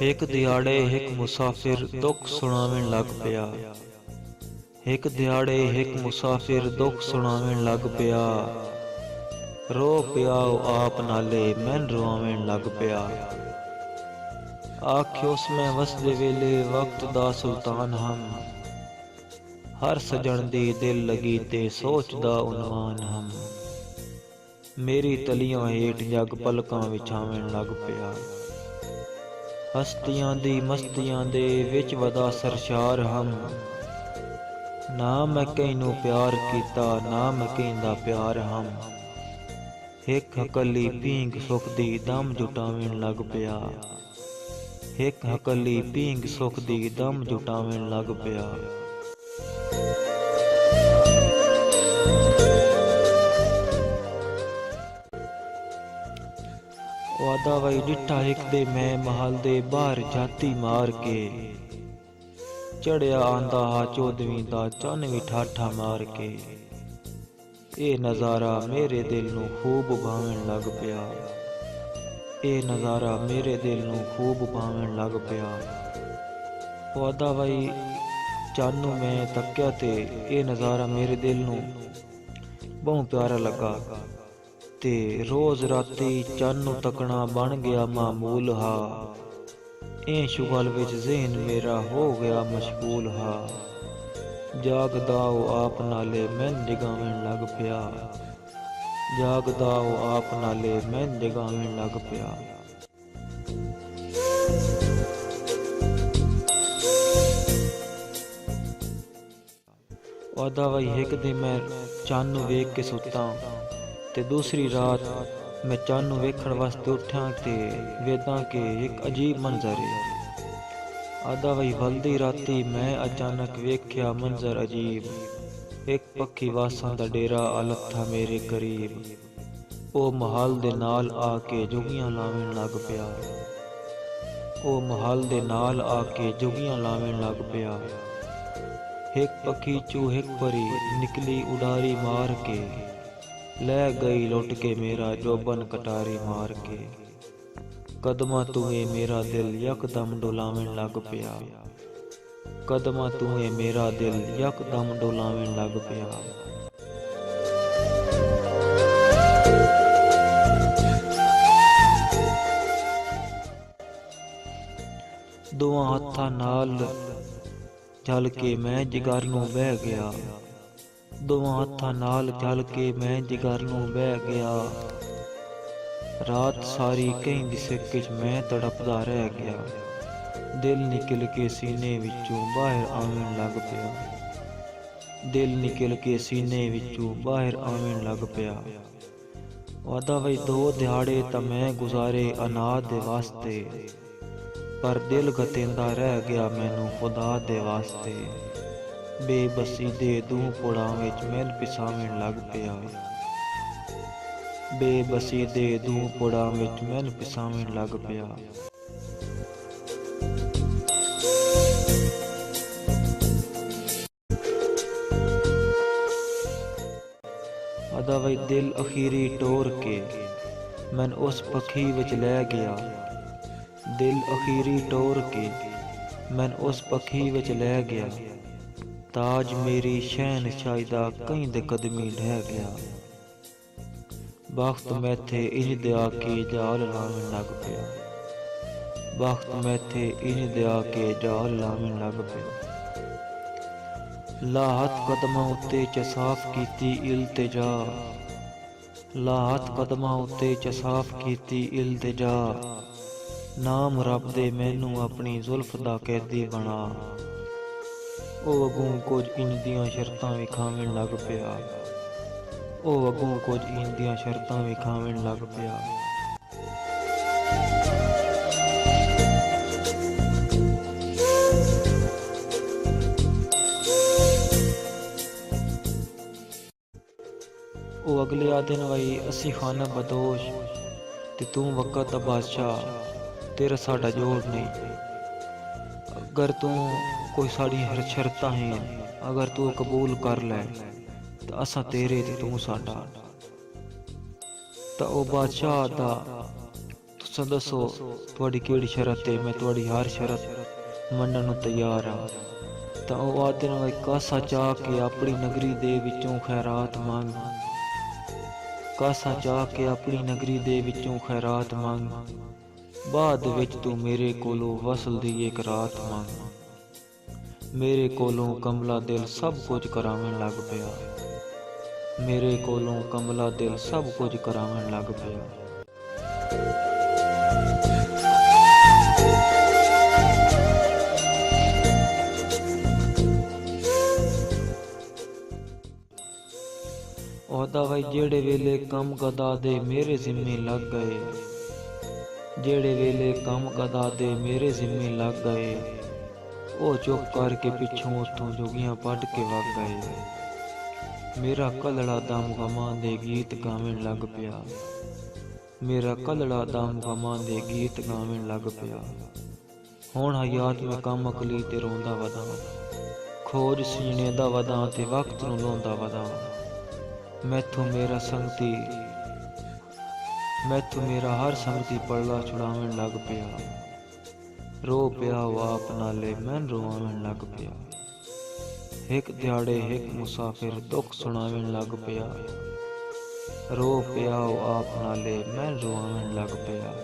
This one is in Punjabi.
ਇੱਕ ਦਿਹਾੜੇ ਇੱਕ ਮੁਸਾਫਿਰ ਦੁੱਖ ਸੁਣਾਵਣ ਲੱਗ ਪਿਆ। ਇੱਕ ਦਿਹਾੜੇ ਇੱਕ ਮੁਸਾਫਿਰ ਦੁੱਖ ਸੁਣਾਵਣ ਲੱਗ ਪਿਆ। ਰੋ ਪਿਆ ਉਹ ਆਪ ਨਾਲੇ ਮੈਨ ਰਵਾਵਣ ਲੱਗ ਪਿਆ। ਆਖਿ ਉਸ ਮੈਂ ਵਸਦੇ ਵੇਲੇ ਵਕਤ ਦਾ ਸੁਲਤਾਨ ਹਮ। ਹਰ ਸਜਣ ਦੀ ਦਿਲ ਲਗੀ ਤੇ ਸੋਚ ਦਾ ਉਨਵਾਨ ਹਮ। ਮੇਰੀ ਤਲੀਆਂ ਹੇਠ ਜਗ ਪਲਕਾਂ ਵਿਛਾਵਣ ਲੱਗ ਪਿਆ। ਹਸਤੀਆਂ ਦੀ ਮਸਤੀਆਂ ਦੇ ਵਿੱਚ ਵਦਾ ਸਰਸ਼ਾਰ ਹਮ। ਨਾ ਮੈਂ ਕੈਨੂੰ ਪਿਆਰ ਕੀਤਾ ਨਾ ਮੈਂ ਕਹਿੰਦਾ ਪਿਆਰ ਹਮ। ਇੱਕ ਹਕਲੀ ਪੀਂਗ ਸੁਖ ਦੀ ਦਮ ਜੁਟਾਵਣ ਲੱਗ ਪਿਆ। ਇੱਕ ਹਕਲੀ ਪੀਂਗ ਸੁਖ ਦੀ ਦਮ ਜੁਟਾਵਣ ਲੱਗ ਪਿਆ। ਵਾਦਾ ਵਈ ਡਿੱਠਾ ਇੱਕ ਦੇ ਮੈਂ ਮਹਲ ਦੇ ਬਾਹਰ ਜਾਤੀ ਮਾਰ ਕੇ। ਚੜਿਆ ਆਂਦਾ ਹਾ 14ਵੀਂ ਦਾ ਚੰਨ ਵੀ ਠਾਠਾ ਮਾਰ ਕੇ। ਇਹ ਨਜ਼ਾਰਾ ਮੇਰੇ ਦਿਲ ਨੂੰ ਖੂਬ ਭਾਵਣ ਲੱਗ ਪਿਆ। ਇਹ ਨਜ਼ਾਰਾ ਮੇਰੇ ਦਿਲ ਨੂੰ ਖੂਬ ਭਾਵਣ ਲੱਗ ਪਿਆ। ਵਾਦਾ ਵਈ ਚੰਨ ਨੂੰ ਮੈਂ ਤੱਕਿਆ ਤੇ ਇਹ ਨਜ਼ਾਰਾ ਮੇਰੇ ਦਿਲ ਨੂੰ ਬਹੁਤ ਪਿਆਰਾ ਲੱਗਾ। ਤੇ ਰੋਜ਼ ਰਾਤੀ ਚੰਨ ਨੂੰ ਤੱਕਣਾ ਬਣ ਗਿਆ ਮਾਮੂਲ ਹਾ। ਇਹ ਸ਼ੁਗਲ ਵਿੱਚ ਜ਼ਿਹਨ ਮੇਰਾ ਹੋ ਗਿਆ ਮਸ਼ਗੂਲ ਹਾ। ਜਾਗਦਾ ਉਹ ਆਪ ਨਾਲੇ ਮੈਨ ਜਗਾਵਣ ਲੱਗ ਪਿਆ। ਜਾਗਦਾ ਉਹ ਆਪ ਨਾਲੇ ਮੈਨ ਜਗਾਵਣ ਲੱਗ ਪਿਆ। ਵਾਦਾ ਵਈ ਇੱਕ ਦਿਨ ਮੈਂ ਚੰਨ ਨੂੰ ਵੇਖ ਕੇ ਸੁੱਤਾ ਤੇ ਦੂਸਰੀ ਰਾਤ ਮੈਂ ਚੰਨ ਨੂੰ ਵੇਖਣ ਵਾਸਤੇ ਉੱਠਿਆ ਤੇ ਵੇਖਾਂ ਕਿ ਇੱਕ ਅਜੀਬ ਮੰਜ਼ਰ ਹੈ। ਆਦਾ ਵਈ ਬਲਦੀ ਰਾਤੀ ਮੈਂ ਅਚਾਨਕ ਵੇਖਿਆ ਮੰਜ਼ਰ ਅਜੀਬ। ਇੱਕ ਪੱਖੀ ਵਾਸਾਂ ਦਾ ਡੇਰਾ ਅਲੱਥਾ ਮੇਰੇ ਕਰੀਬ। ਉਹ ਮਹਲ ਦੇ ਨਾਲ ਆ ਕੇ ਜੁਗੀਆਂ ਲਾਵਣ ਲੱਗ ਪਿਆ। ਉਹ ਮਹਲ ਦੇ ਨਾਲ ਆ ਕੇ ਜੁਗੀਆਂ ਲਾਵਣ ਲੱਗ ਪਿਆ। ਇੱਕ ਪੱਖੀ ਚੂ ਇੱਕ ਪਰੀ ਨਿਕਲੀ ਉਡਾਰੀ ਮਾਰ ਕੇ। ਲੈ ਗਈ ਲੁੱਟ ਕੇ ਮੇਰਾ ਜੋਬਨ ਕਟਾਰੀ ਮਾਰ ਕੇ। ਕਦਮਾਂ ਤੂਏ ਮੇਰਾ ਦਿਲ ਯਕਦਮ ਡੋਲਾਵਣ ਲੱਗ ਪਿਆ। ਕਦਮਾਂ ਤੂਏ ਮੇਰਾ ਦਿਲ ਯਕਦਮ ਡੋਲਾਵਣ ਲੱਗ ਪਿਆ। ਦੋਵਾਂ ਹੱਥਾਂ ਨਾਲ ਝਲ ਕੇ ਮੈਂ ਜਿਗਰ ਨੂੰ ਬਹਿ ਗਿਆ। ਦੋਵਾਂ ਹੱਥਾਂ ਨਾਲ ਝਲ ਕੇ ਮੈਂ ਜਿਗਰ ਨੂੰ ਬਹਿ ਗਿਆ। ਰਾਤ ਸਾਰੀ ਕਹਿੰਦੀ ਸਿੱਕ ਚ ਮੈਂ ਤੜਪਦਾ ਰਹਿ ਗਿਆ। ਦਿਲ ਨਿਕਲ ਕੇ ਸੀਨੇ ਵਿੱਚੋਂ ਬਾਹਰ ਆਵਣ ਲੱਗ ਪਿਆ। ਦਿਲ ਨਿਕਲ ਕੇ ਸੀਨੇ ਵਿੱਚੋਂ ਬਾਹਰ ਆਵਣ ਲੱਗ ਪਿਆ। ਵਾਦਾ ਵਈ 2 ਦਿਹਾੜੇ ਤਾਂ ਮੈਂ ਗੁਜ਼ਾਰੇ ਅਨਾਥ ਦੇ ਵਾਸਤੇ। ਪਰ ਦਿਲ ਗਤੇਂਦਾ ਰਹਿ ਗਿਆ ਮੈਨੂੰ ਖੁਦਾ ਦੇ ਵਾਸਤੇ। ਬੇਬਸੀ ਦੇ ਦੂਹ ਪੁੜਾਂ ਵਿੱਚ ਮੈਨ ਪਿਸਾਵਣ ਲੱਗ ਪਿਆ। ਬੇਬਸੀ ਦੇ ਦੂਹ ਪੁੜਾਂ ਵਿੱਚ ਮੈਨ ਪਿਸਾਵਣ ਲੱਗ ਪਿਆ। ਆਦਾ ਵਈ ਦਿਲ ਅਖੀਰੀ ਟੋਰ ਕੇ ਮੈਨ ਉਸ ਪੱਖੀ ਵਿੱਚ ਲੈ ਗਿਆ। ਦਿਲ ਅਖੀਰੀ ਟੋਰ ਕੇ ਮੈਨ ਉਸ ਪੱਖੀ ਵਿੱਚ ਲੈ ਗਿਆ। ਤਾਜ ਮੇਰੀ ਸ਼ਹਿਨਸ਼ਾਹੀ ਦਾ ਕਹਿੰਦੇ ਕਦਮੀ ਢਹਿ ਗਿਆ। ਬਖਤ ਮੈਥੇ ਇੰਜ ਦਿਆ ਕੇ ਜਾਲ ਲਾਵਣ ਲੱਗ ਪਿਆ। ਬਖਤ ਮੈਥੇ ਇੰਜ ਦਿਆ ਕੇ ਜਾਲ ਲਾਵਣ ਲੱਗ ਪਿਆ। ਲਾਹਤ ਕਦਮਾਂ ਉੱਤੇ ਚਸਾਫ ਕੀਤੀ ਇਲਤਜਾ। ਲਾਹਤ ਕਦਮਾਂ ਉੱਤੇ ਚਸਾਫ ਕੀਤੀ ਇਲਤਜਾ। ਨਾਮ ਰੱਬ ਦੇ ਮੈਨੂੰ ਆਪਣੀ ਜ਼ੁਲਫ ਦਾ ਕੈਦੀ ਬਣਾ। ਉਹ ਅੱਗੋਂ ਕੁਝ ਇੰਜ ਦੀਆਂ ਸ਼ਰਤਾਂ ਵਿਖਾਵਣ ਲੱਗ ਪਿਆ। ਉਹ ਅੱਗੋਂ ਕੁਝ ਇੰਜ ਦੀਆਂ ਸ਼ਰਤਾਂ ਵਿਖਾਵਣ ਲੱਗ ਪਿਆ। ਉਹ ਅਗਲੇ ਦਿਨ ਵਈ ਅਸੀਂ ਖਾਨਾ ਬਦੋਸ਼ ਤੇ ਤੂੰ ਵਕਤ ਦਾ ਬਾਦਸ਼ਾਹ। तेरा साडा जोड़ नहीं। अगर तू कोई साड़ी हर शर्तां हैं अगर तू कबूल कर ले तो असा तेरे ते तू साडा। तो ओ बादशाह दा तुसां दसो तुहाडी किहड़ी शरत है, मैं तुहाडी हर शरत मनण नूं तैयार हाँ। तां ओह आखदे ने कासा चाह के अपनी नगरी दे विचों खैरात मंग, कासा चाह के अपनी नगरी दे विचों खैरात मंग, बाद विच तू मेरे कोलों वसल दी एक रात मंग। मेरे कोलों कमला दिल सब कुछ करावन लग पिया, मेरे कोलों कमला दिल सब कुछ करावन लग पिया। ओहदा भाई जेड़े वेले कम गदा दे मेरे जिम्मे लग गए, जेड़े वेले कम गदा दे मेरे जिम्मे लग गए, ओ चुप करके पिछों उतों जोगियां पढ़ के वग गए। मेरा कलड़ा दम गमां दे गीत गावन लग पिया, मेरा कलड़ा दम गमां दे गीत गावन लग पिया। हुण हयात मैं कम अकली ते रोंदा वधां, खोज सीने दा वधां ते वक्त नूं लाउंदा वधां। मैथों मेरा संगती, मैथों मेरा हर संगती पड़ला छुड़ावन लग पिया। रो पिया वो आप नाले मैन रोआवन लग पिया, हिक दिहाड़े हिक मुसाफिर दुख सुनावन लग पिया। रो पिया वो आप नाले मैन रोआवन लग पिया।